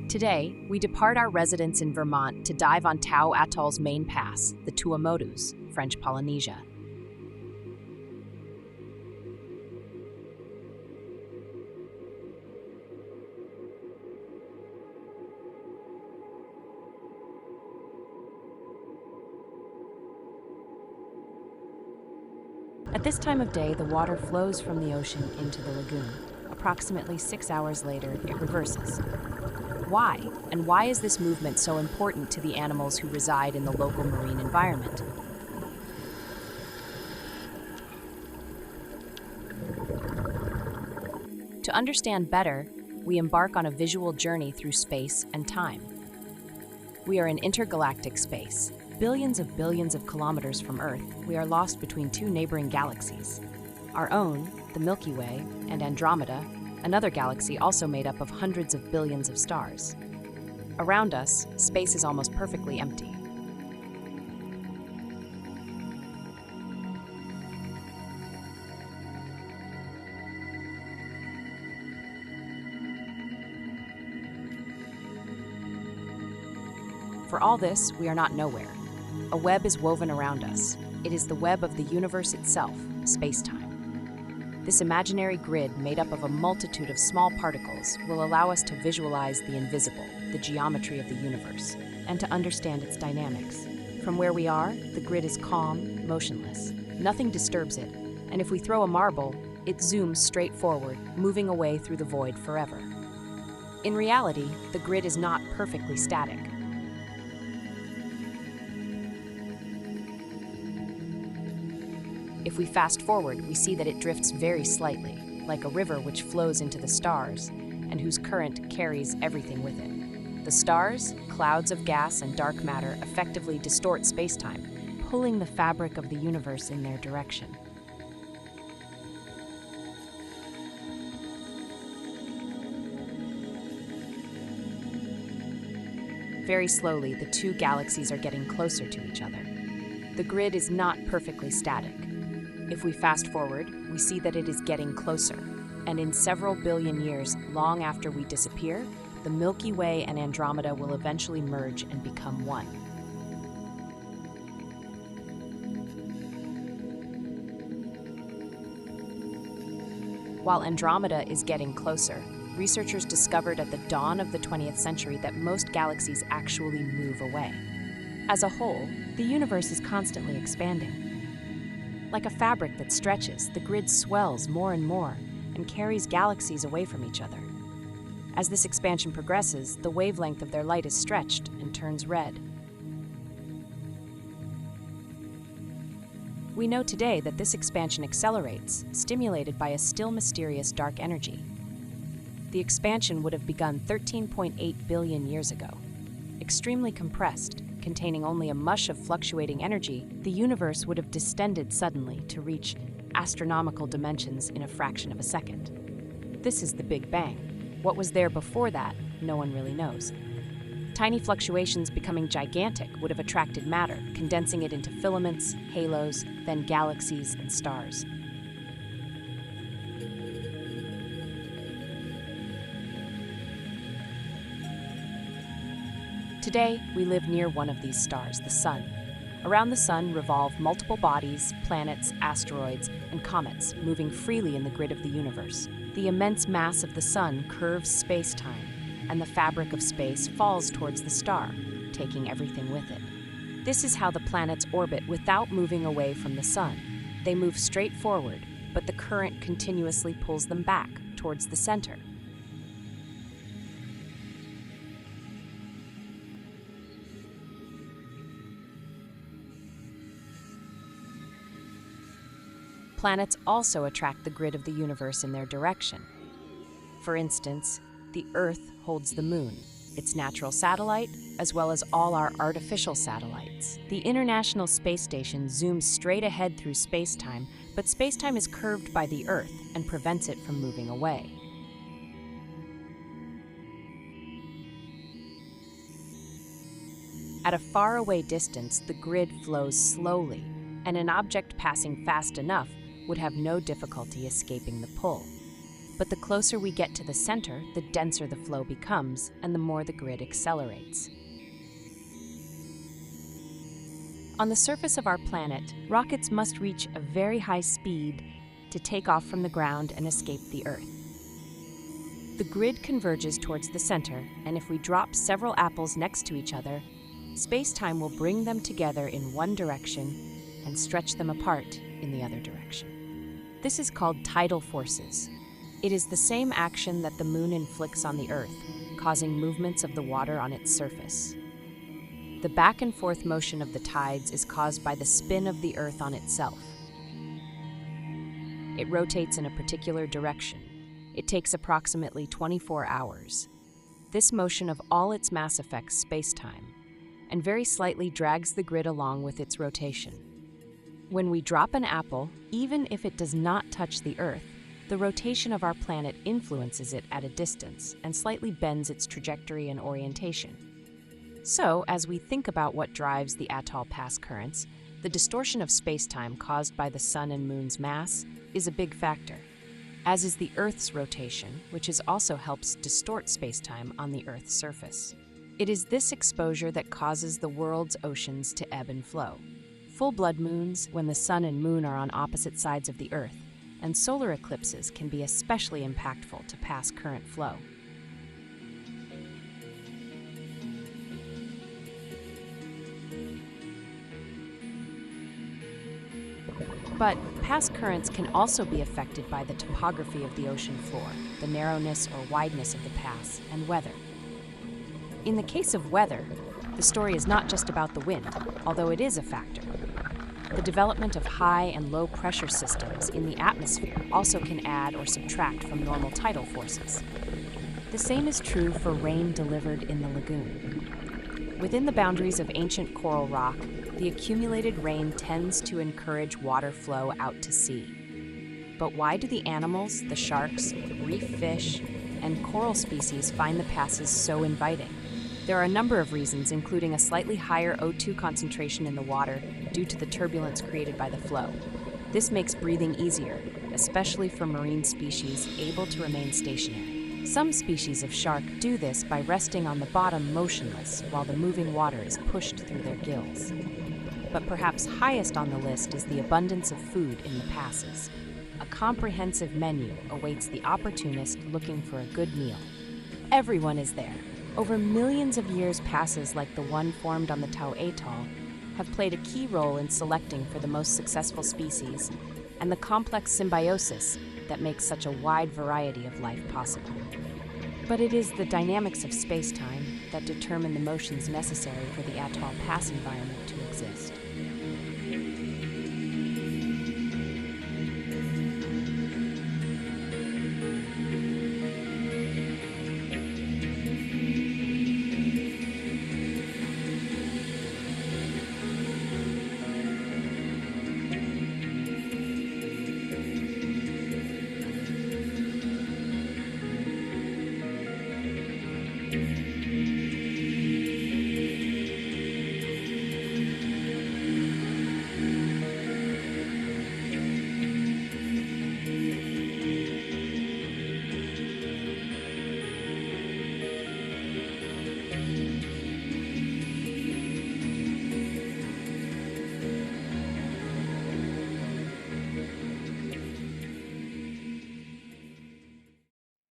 Today, we depart our residence in Vermont to dive on Tau Atoll's main pass, the Tuamotus, French Polynesia. At this time of day, the water flows from the ocean into the lagoon. Approximately 6 hours later, it reverses. Why? And why is this movement so important to the animals who reside in the local marine environment? To understand better, we embark on a visual journey through space and time. We are in intergalactic space. Billions of kilometers from Earth, we are lost between two neighboring galaxies. Our own, the Milky Way, and Andromeda, another galaxy also made up of hundreds of billions of stars. Around us, space is almost perfectly empty. For all this, we are not nowhere. A web is woven around us. It is the web of the universe itself, space-time. This imaginary grid, made up of a multitude of small particles, will allow us to visualize the invisible, the geometry of the universe, and to understand its dynamics. From where we are, the grid is calm, motionless. Nothing disturbs it, and if we throw a marble, it zooms straight forward, moving away through the void forever. In reality, the grid is not perfectly static. If we fast forward, we see that it drifts very slightly, like a river which flows into the stars, and whose current carries everything with it. The stars, clouds of gas and dark matter, effectively distort space-time, pulling the fabric of the universe in their direction. Very slowly, the two galaxies are getting closer to each other. The grid is not perfectly static. If we fast forward, we see that it is getting closer, and in several billion years, long after we disappear, the Milky Way and Andromeda will eventually merge and become one. While Andromeda is getting closer, researchers discovered at the dawn of the 20th century that most galaxies actually move away. As a whole, the universe is constantly expanding. Like a fabric that stretches, the grid swells more and more and carries galaxies away from each other. As this expansion progresses, the wavelength of their light is stretched and turns red. We know today that this expansion accelerates, stimulated by a still mysterious dark energy. The expansion would have begun 13.8 billion years ago. Extremely compressed, containing only a mush of fluctuating energy, the universe would have distended suddenly to reach astronomical dimensions in a fraction of a second. This is the Big Bang. What was there before that, no one really knows. Tiny fluctuations becoming gigantic would have attracted matter, condensing it into filaments, halos, then galaxies and stars. Today, we live near one of these stars, the Sun. Around the Sun revolve multiple bodies, planets, asteroids, and comets, moving freely in the grid of the universe. The immense mass of the Sun curves space-time, and the fabric of space falls towards the star, taking everything with it. This is how the planets orbit without moving away from the Sun. They move straight forward, but the current continuously pulls them back towards the center. Planets also attract the grid of the universe in their direction. For instance, the Earth holds the Moon, its natural satellite, as well as all our artificial satellites. The International Space Station zooms straight ahead through space-time, but space-time is curved by the Earth and prevents it from moving away. At a faraway distance, the grid flows slowly, and an object passing fast enough would have no difficulty escaping the pull. But the closer we get to the center, the denser the flow becomes, and the more the grid accelerates. On the surface of our planet, rockets must reach a very high speed to take off from the ground and escape the Earth. The grid converges towards the center, and if we drop several apples next to each other, space-time will bring them together in one direction and stretch them apart in the other direction. This is called tidal forces. It is the same action that the moon inflicts on the Earth, causing movements of the water on its surface. The back and forth motion of the tides is caused by the spin of the Earth on itself. It rotates in a particular direction. It takes approximately 24 hours. This motion of all its mass affects space-time, and very slightly drags the grid along with its rotation. When we drop an apple, even if it does not touch the Earth, the rotation of our planet influences it at a distance and slightly bends its trajectory and orientation. So, as we think about what drives the atoll pass currents, the distortion of space-time caused by the Sun and Moon's mass is a big factor, as is the Earth's rotation, which also helps distort space-time on the Earth's surface. It is this exposure that causes the world's oceans to ebb and flow. Full blood moons, when the Sun and Moon are on opposite sides of the Earth, and solar eclipses can be especially impactful to pass current flow. But pass currents can also be affected by the topography of the ocean floor, the narrowness or wideness of the pass, and weather. In the case of weather, the story is not just about the wind, although it is a factor. The development of high and low pressure systems in the atmosphere also can add or subtract from normal tidal forces. The same is true for rain delivered in the lagoon. Within the boundaries of ancient coral rock, the accumulated rain tends to encourage water flow out to sea. But why do the animals, the sharks, reef fish, and coral species find the passes so inviting? There are a number of reasons, including a slightly higher O2 concentration in the water due to the turbulence created by the flow. This makes breathing easier, especially for marine species able to remain stationary. Some species of shark do this by resting on the bottom motionless while the moving water is pushed through their gills. But perhaps highest on the list is the abundance of food in the passes. A comprehensive menu awaits the opportunist looking for a good meal. Everyone is there. Over millions of years, passes like the one formed on the atoll have played a key role in selecting for the most successful species and the complex symbiosis that makes such a wide variety of life possible. But it is the dynamics of space-time that determine the motions necessary for the atoll pass environment to exist.